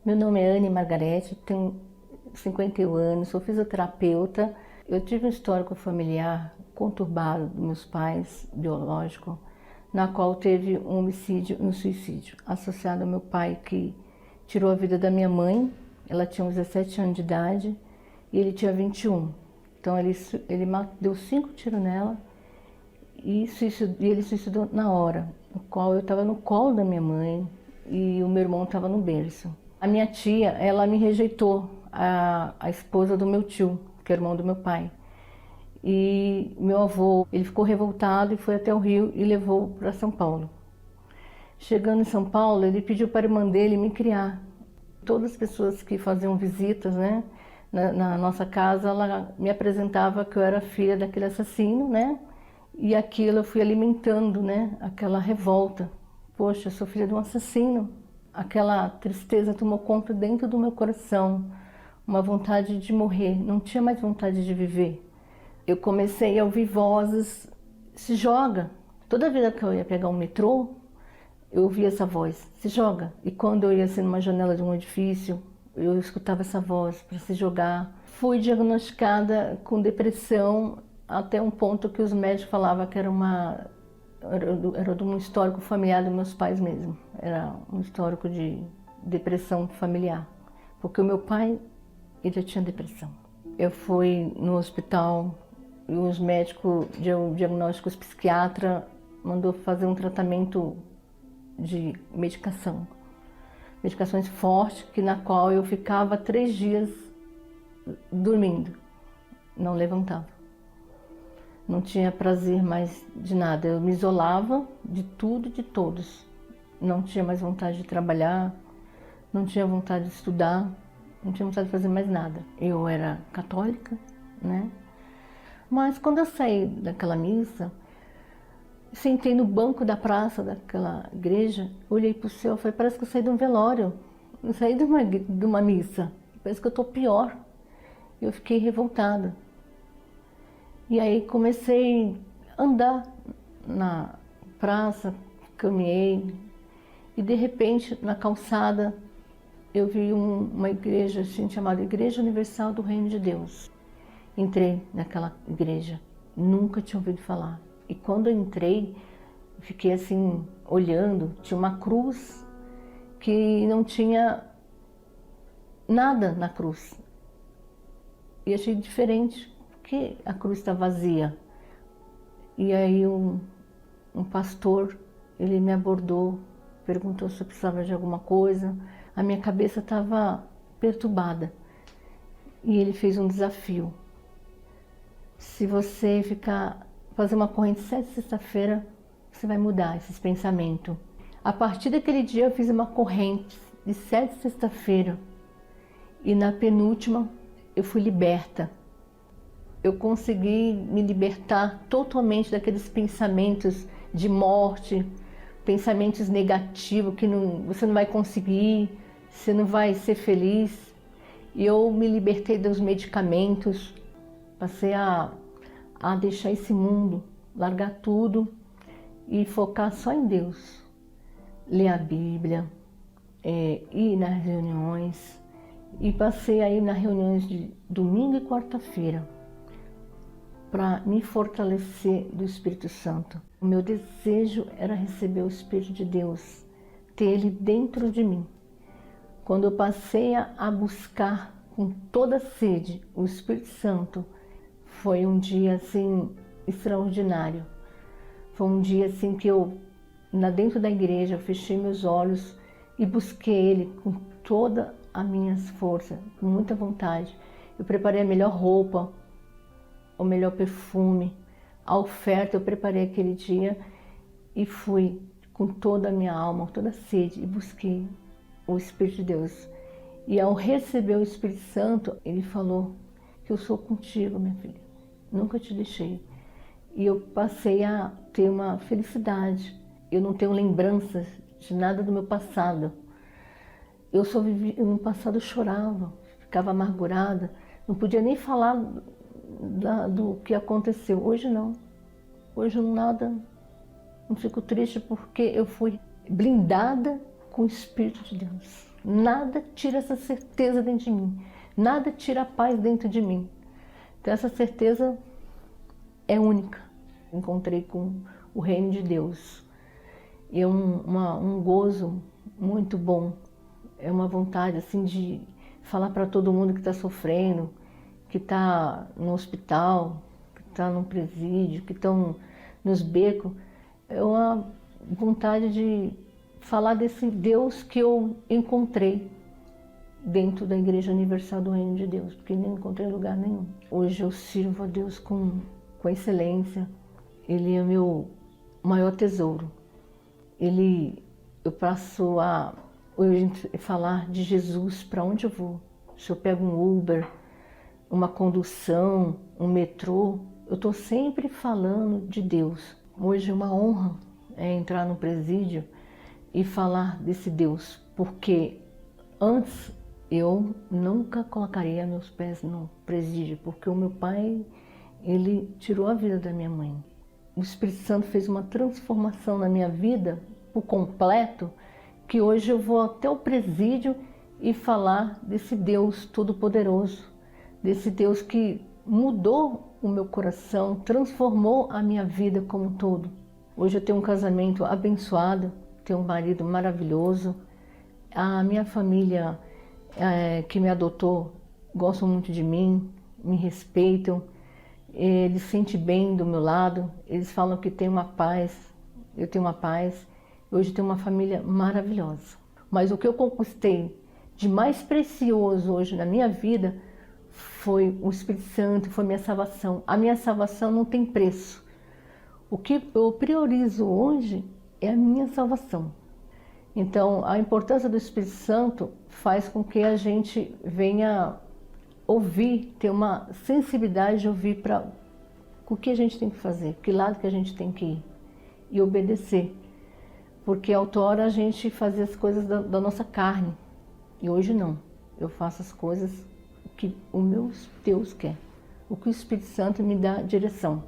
Meu nome é Anne Margarete, tenho 51 anos, sou fisioterapeuta. Eu tive um histórico familiar conturbado dos meus pais, biológico, na qual teve um homicídio e um suicídio, associado ao meu pai, que tirou a vida da minha mãe. Ela tinha uns 17 anos de idade e ele tinha 21. Então ele deu 5 tiros nela e ele suicidou na hora, no qual eu estava no colo da minha mãe e o meu irmão estava no berço. A minha tia, ela me rejeitou, a esposa do meu tio, que é irmão do meu pai. E meu avô, ele ficou revoltado e foi até o Rio e levou para São Paulo. Chegando em São Paulo, ele pediu para a irmã dele me criar. Todas as pessoas que faziam visitas, né, na nossa casa, ela me apresentava que eu era filha daquele assassino, né? E aquilo eu fui alimentando, né, aquela revolta. Poxa, eu sou filha de um assassino. Aquela tristeza tomou conta dentro do meu coração, uma vontade de morrer, não tinha mais vontade de viver. Eu comecei a ouvir vozes, se joga. Toda vida que eu ia pegar um metrô, eu ouvia essa voz, se joga. E quando eu ia assim numa janela de um edifício, eu escutava essa voz para se jogar. Fui diagnosticada com depressão até um ponto que os médicos falavam que era de um histórico familiar dos meus pais mesmo. Era um histórico de depressão familiar. Porque o meu pai, ele já tinha depressão. Eu fui no hospital e os médicos, diagnósticos psiquiatra, mandou fazer um tratamento de medicação. Medicações fortes, na qual eu ficava 3 dias dormindo, não levantava. Não tinha prazer mais de nada, eu me isolava de tudo e de todos. Não tinha mais vontade de trabalhar, não tinha vontade de estudar, não tinha vontade de fazer mais nada. Eu era católica, né? Mas quando eu saí daquela missa, sentei no banco da praça daquela igreja, olhei para o céu e falei, parece que eu saí de um velório, eu saí de uma missa, parece que eu estou pior. Eu fiquei revoltada. E aí comecei a andar na praça, caminhei, e de repente na calçada eu vi uma igreja assim, chamada Igreja Universal do Reino de Deus. Entrei naquela igreja, nunca tinha ouvido falar. E quando eu entrei, fiquei assim, olhando, tinha uma cruz que não tinha nada na cruz. E achei diferente, porque a cruz está vazia. E aí um pastor, ele me abordou, perguntou se eu precisava de alguma coisa. A minha cabeça estava perturbada. E ele fez um desafio. Se você fazer uma corrente 7 sexta-feira, você vai mudar esses pensamentos. A partir daquele dia eu fiz uma corrente de 7 sexta-feira. E na penúltima eu fui liberta. Eu consegui me libertar totalmente daqueles pensamentos de morte, pensamentos negativos, que você não vai conseguir, você não vai ser feliz. E eu me libertei dos medicamentos, passei a deixar esse mundo, largar tudo e focar só em Deus. Ler a Bíblia, ir nas reuniões. E passei a ir nas reuniões de domingo e quarta-feira para me fortalecer do Espírito Santo. O meu desejo era receber o Espírito de Deus, ter ele dentro de mim. Quando eu passei a buscar com toda sede o Espírito Santo, foi um dia assim extraordinário. Foi um dia assim que eu, dentro da igreja, eu fechei meus olhos e busquei ele com toda as minhas forças, com muita vontade. Eu preparei a melhor roupa, o melhor perfume, a oferta eu preparei aquele dia e fui com toda a minha alma, toda a sede, e busquei o Espírito de Deus. E ao receber o Espírito Santo, ele falou que eu sou contigo, minha filha, nunca te deixei. E eu passei a ter uma felicidade. Eu não tenho lembranças de nada do meu passado. Eu no passado eu chorava, ficava amargurada, não podia nem falar do que aconteceu. Hoje não. Hoje nada, não fico triste porque eu fui blindada com o Espírito de Deus. Nada tira essa certeza dentro de mim. Nada tira a paz dentro de mim. Então essa certeza é única. Encontrei com o reino de Deus. E é um gozo muito bom. É uma vontade assim de falar para todo mundo que está sofrendo, que está no hospital, que está no presídio, que estão nos becos. É uma vontade de falar desse Deus que eu encontrei dentro da Igreja Universal do Reino de Deus, porque nem encontrei em lugar nenhum. Hoje eu sirvo a Deus com excelência. Ele é meu maior tesouro. Eu passo a hoje falar de Jesus para onde eu vou. Se eu pego um Uber, uma condução, um metrô, eu estou sempre falando de Deus. Hoje é uma honra entrar no presídio e falar desse Deus, porque antes eu nunca colocaria meus pés no presídio, porque o meu pai, ele tirou a vida da minha mãe. O Espírito Santo fez uma transformação na minha vida por completo, que hoje eu vou até o presídio e falar desse Deus todo-poderoso, desse Deus que mudou o meu coração, transformou a minha vida como um todo. Hoje eu tenho um casamento abençoado, tenho um marido maravilhoso, a minha família que me adotou gostam muito de mim, me respeitam, eles se sentem bem do meu lado, eles falam que tem uma paz, eu tenho uma paz. Hoje eu tenho uma família maravilhosa. Mas o que eu conquistei de mais precioso hoje na minha vida foi o Espírito Santo, foi minha salvação. A minha salvação não tem preço. O que eu priorizo hoje é a minha salvação. Então, a importância do Espírito Santo faz com que a gente venha ouvir, ter uma sensibilidade de ouvir para o que a gente tem que fazer, que lado que a gente tem que ir e obedecer. Porque outrora a gente fazia as coisas da nossa carne e hoje não. Eu faço as coisas que o meu Deus quer, o que o Espírito Santo me dá direção.